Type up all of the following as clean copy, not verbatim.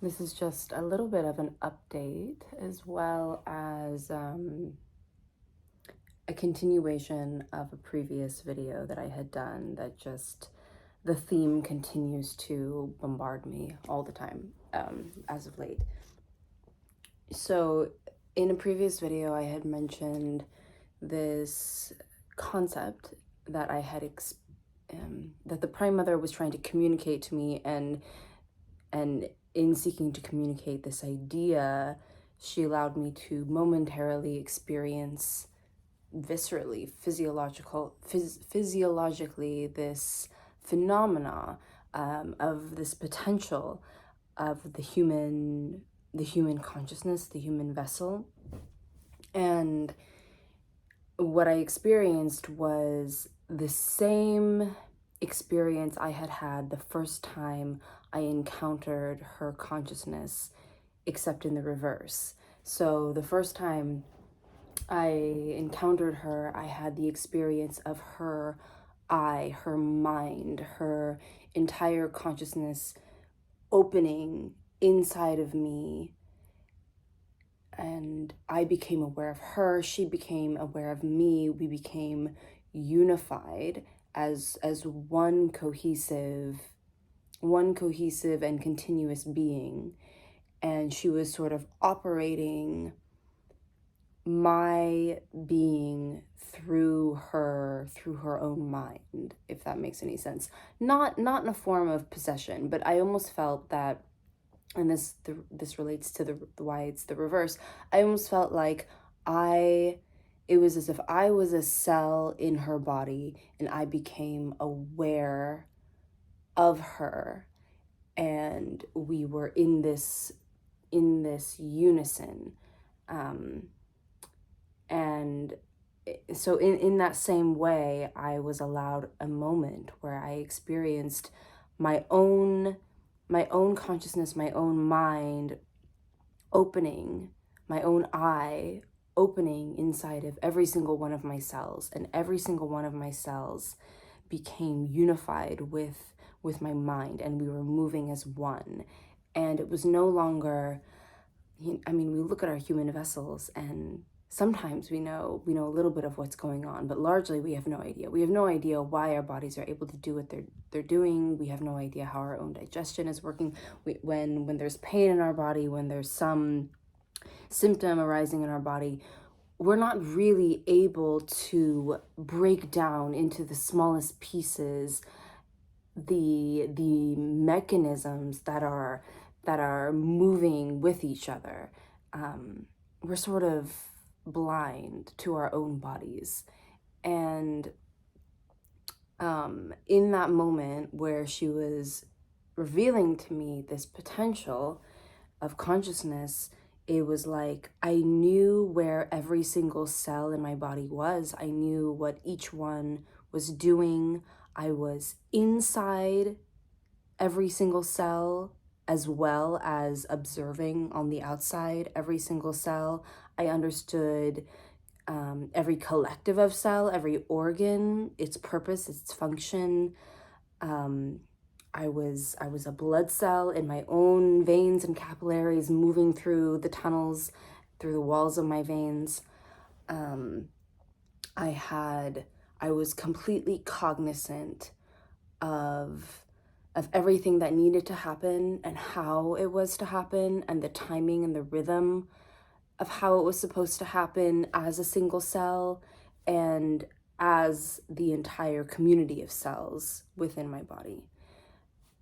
This is just a little bit of an update as well as a continuation of a previous video that I had done that just the theme continues to bombard me all the time as of late. So, in a previous video, I had mentioned this concept that I had that the Prime Mother was trying to communicate to me, and in seeking to communicate this idea, she allowed me to momentarily experience viscerally, physiologically, this phenomena of this potential of the human consciousness, the human vessel. And what I experienced was the same experience I had had the first time I encountered her consciousness, except in the reverse. So the first time I encountered her, I had the experience of her her mind, her entire consciousness opening inside of me, and I became aware of her, she became aware of me, we became unified as one cohesive and continuous being. And she was sort of operating my being through her own mind, if that makes any sense. Not in a form of possession, but I almost felt that, and this relates to the why it's the reverse. I almost felt like I it was as if I was a cell in her body and I became aware of her, and we were in this unison. And so in that same way, I was allowed a moment where I experienced my own consciousness, my own mind opening, my own eye opening inside of every single one of my cells, and every single one of my cells became unified with my mind, and we were moving as one. And it was no longer, I mean, we look at our human vessels and sometimes we know a little bit of what's going on, but largely we have no idea. We have no idea why our bodies are able to do what they're doing. We have no idea how our own digestion is working. When there's pain in our body, when there's some symptom arising in our body, we're not really able to break down into the smallest pieces the mechanisms that are moving with each other. We're sort of blind to our own bodies. And in that moment where she was revealing to me this potential of consciousness, it was like I knew where every single cell in my body was. I knew what each one was doing. I was inside every single cell, as well as observing on the outside every single cell. I understood every collective of cell, every organ, its purpose, its function. I was a blood cell in my own veins and capillaries, moving through the tunnels, through the walls of my veins. I was completely cognizant of everything that needed to happen and how it was to happen, and the timing and the rhythm of how it was supposed to happen as a single cell and as the entire community of cells within my body.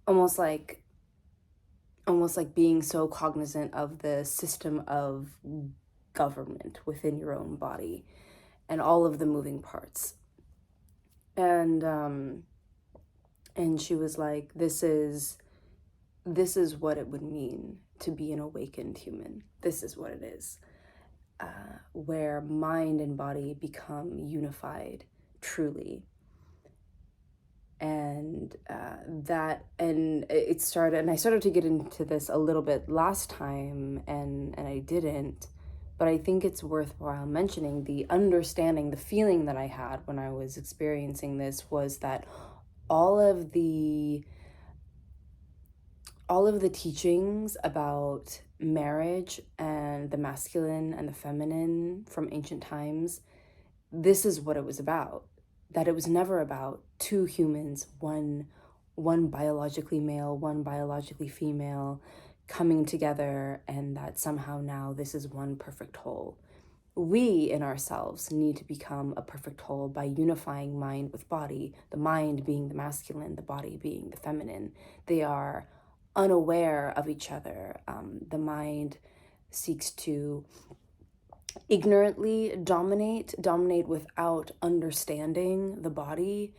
Almost like being so cognizant of the system of government within your own body and all of the moving parts. And she was like, this is what it would mean to be an awakened human. This is what it is. Where mind and body become unified truly. And it started, and I started to get into this a little bit last time, and I didn't, but I think it's worthwhile mentioning the understanding, the feeling that I had when I was experiencing this was that all of the all of the teachings about marriage and the masculine and the feminine from ancient times, this is what it was about. That it was never about two humans, one biologically male, one biologically female, coming together, and that somehow now this is one perfect whole. We in ourselves need to become a perfect whole by unifying mind with body, the mind being the masculine, the body being the feminine. They are unaware of each other. The mind seeks to ignorantly dominate without understanding the body,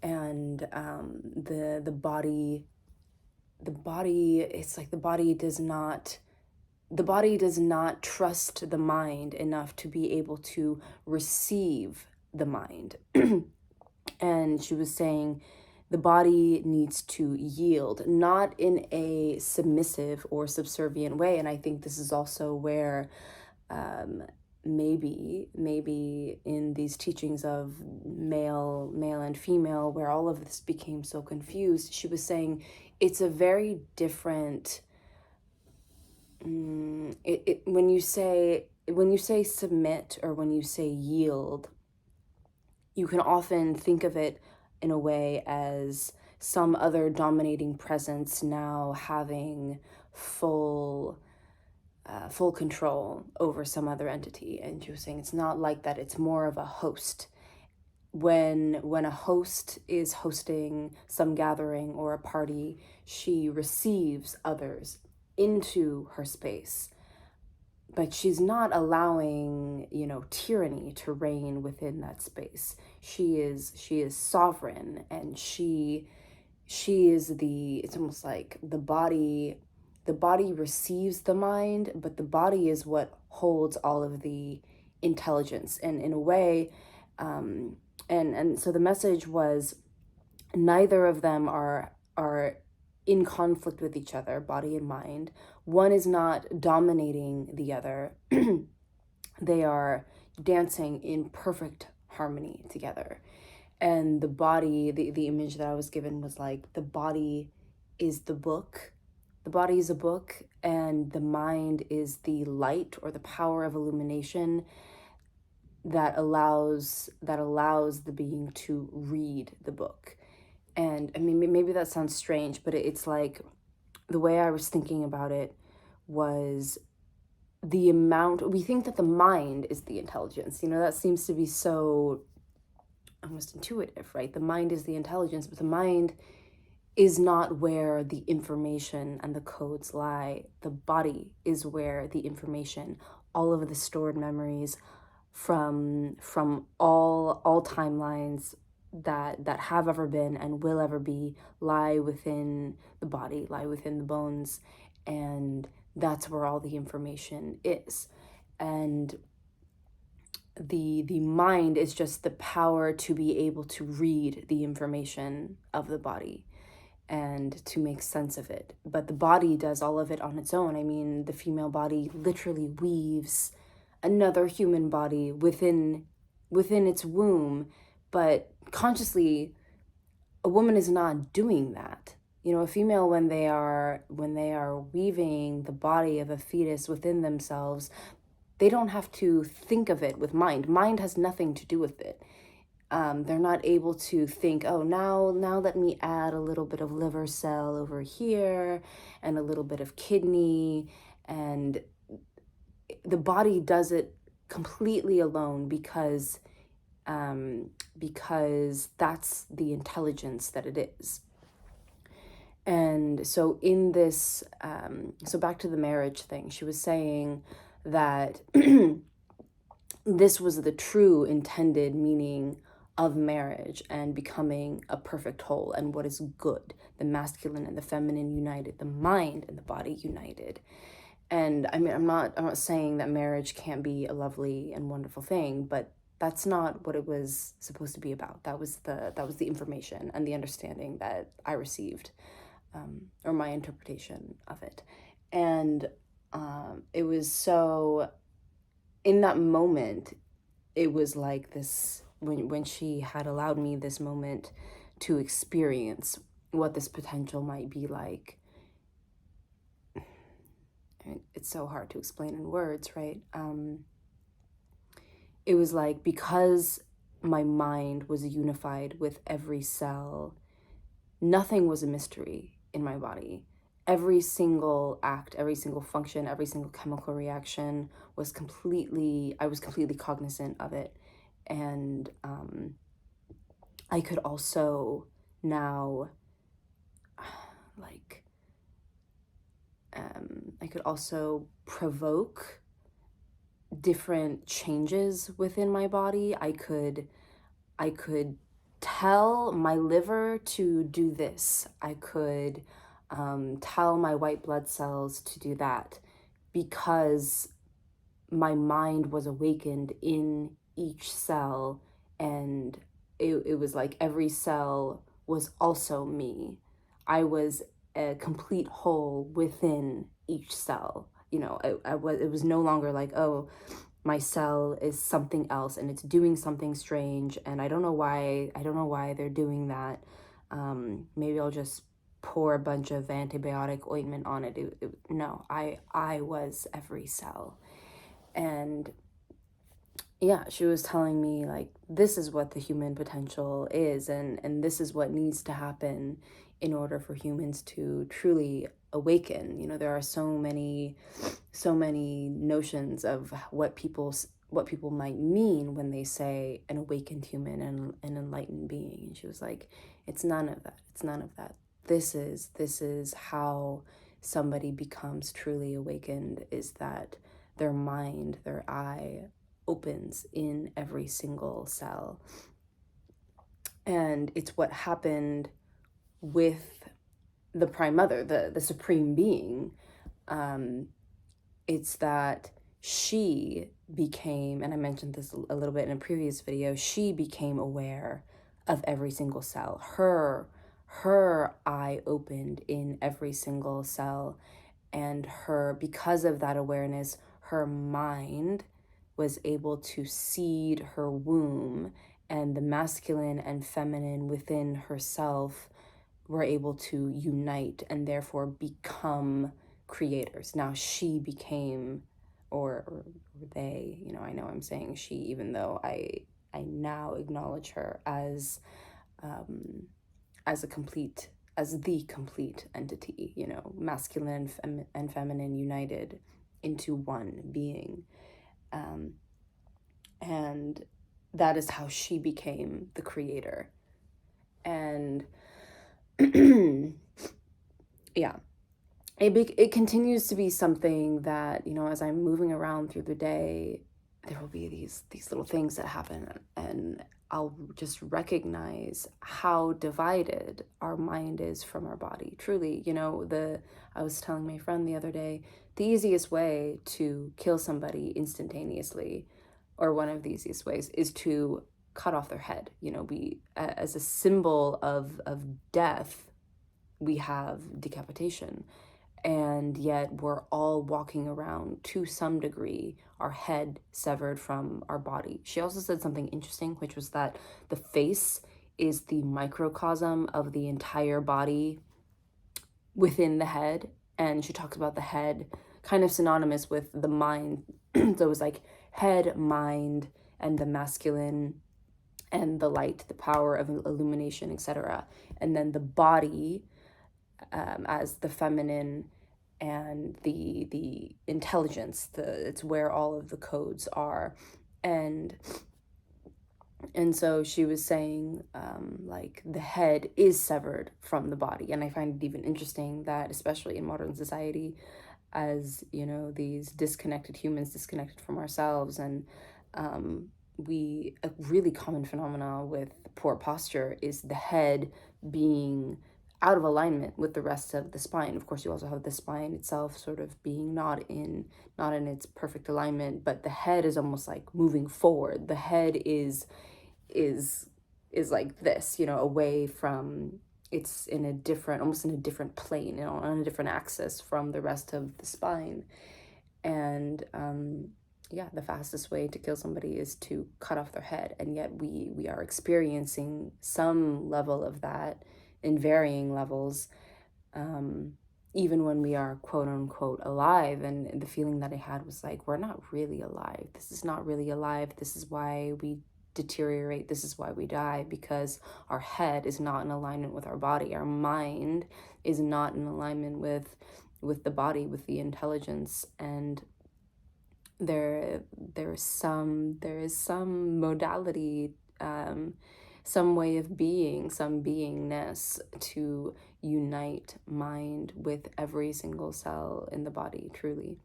and the body, it's like the body does not trust the mind enough to be able to receive the mind. And she was saying the body needs to yield, not in a submissive or subservient way. And I think this is also where maybe in these teachings of male and female, where all of this became so confused, she was saying it's a very different when you say submit, or when you say yield, you can often think of it in a way as some other dominating presence now having full control over some other entity. And she was saying it's not like that, it's more of a host. When a host is hosting some gathering or a party, she receives others into her space, but she's not allowing, tyranny to reign within that space. She is sovereign, and she is it's almost like the body receives the mind, but the body is what holds all of the intelligence. And in a way, and so the message was, neither of them are in conflict with each other, body and mind. One is not dominating the other. They are dancing in perfect harmony together. And the body, the image that I was given was like, the body is the book. The body is a book, and the mind is the light or the power of illumination that allows the being to read the book. And I mean, maybe that sounds strange, but it's like, the way I was thinking about it was, the amount, we think that the mind is the intelligence. That seems to be so almost intuitive, right? The mind is the intelligence, but the mind is not where the information and the codes lie. The body is where the information, all of the stored memories from all timelines that have ever been and will ever be, lie within the body, lie within the bones, and that's where all the information is. And the mind is just the power to be able to read the information of the body and to make sense of it. But the body does all of it on its own. I mean, the female body literally weaves another human body within its womb, but consciously a woman is not doing that. A female, when they are weaving the body of a fetus within themselves, they don't have to think of it with mind. Mind has nothing to do with it. They're not able to think, oh, now let me add a little bit of liver cell over here and a little bit of kidney. And the body does it completely alone, because that's the intelligence that it is. And so in this, so back to the marriage thing, she was saying that this was the true intended meaning of marriage and becoming a perfect whole, and what is good, the masculine and the feminine united, the mind and the body united. And I mean, I'm not saying that marriage can't be a lovely and wonderful thing, but that's not what it was supposed to be about. That was the information and the understanding that I received, or my interpretation of it. And it was so, in that moment, it was like this, when she had allowed me this moment to experience what this potential might be like, it's so hard to explain in words, right? It was like, because my mind was unified with every cell, nothing was a mystery in my body. Every single act, every single function, every single chemical reaction I was completely cognizant of it. And I could also now, like, I could also provoke different changes within my body. I could tell my liver to do this. I could tell my white blood cells to do that, because my mind was awakened in each cell, and it was like every cell was also me. I was a complete whole within each cell. It was no longer like, oh, my cell is something else and it's doing something strange, and I don't know why they're doing that. Maybe I'll just pour a bunch of antibiotic ointment on it. No, I was every cell. And yeah, she was telling me, like, this is what the human potential is, and this is what needs to happen in order for humans to truly awaken. There are so many notions of what people might mean when they say an awakened human and an enlightened being. And she was like, it's none of that. It's none of that. This is how somebody becomes truly awakened, is that their mind, their eye opens in every single cell. And it's what happened with the Prime Mother, the Supreme Being. It's that she became, and I mentioned this a little bit in a previous video, she became aware of every single cell. Her eye opened in every single cell, and because of that awareness, her mind was able to seed her womb, and the masculine and feminine within herself were able to unite and therefore become creators. Now she became, or they, I know I'm saying she, even though I now acknowledge her as the complete entity, masculine and feminine united into one being. And that is how she became the creator. And yeah, it continues to be something that, as I'm moving around through the day, there will be these little things that happen, and I'll just recognize how divided our mind is from our body. Truly, I was telling my friend the other day, the easiest way to kill somebody instantaneously, or one of the easiest ways, is to cut off their head. As a symbol of death, we have decapitation. And yet we're all walking around, to some degree, our head severed from our body. She also said something interesting, which was that the face is the microcosm of the entire body within the head. And she talks about the head kind of synonymous with the mind. So it was like head, mind, and the masculine, and the light, the power of illumination, etc. And then the body, as the feminine and the intelligence. It's where all of the codes are. And so she was saying, like, the head is severed from the body. And I find it even interesting that, especially in modern society, as these disconnected humans, disconnected from ourselves, and a really common phenomena with poor posture is the head being out of alignment with the rest of the spine. Of course, you also have the spine itself sort of being not in its perfect alignment, but the head is almost like moving forward. The head is like this, away from, it's in a different, almost in a different plane, on a different axis from the rest of the spine. And yeah, the fastest way to kill somebody is to cut off their head. And yet we are experiencing some level of that in varying levels. even when we are quote unquote alive. And the feeling that I had was like, we're not really alive. This is not really alive. This is why we deteriorate. This is why we die, because our head is not in alignment with our body. Our mind is not in alignment with the body, with the intelligence. And there is some modality, some way of being, some beingness to unite mind with every single cell in the body, truly.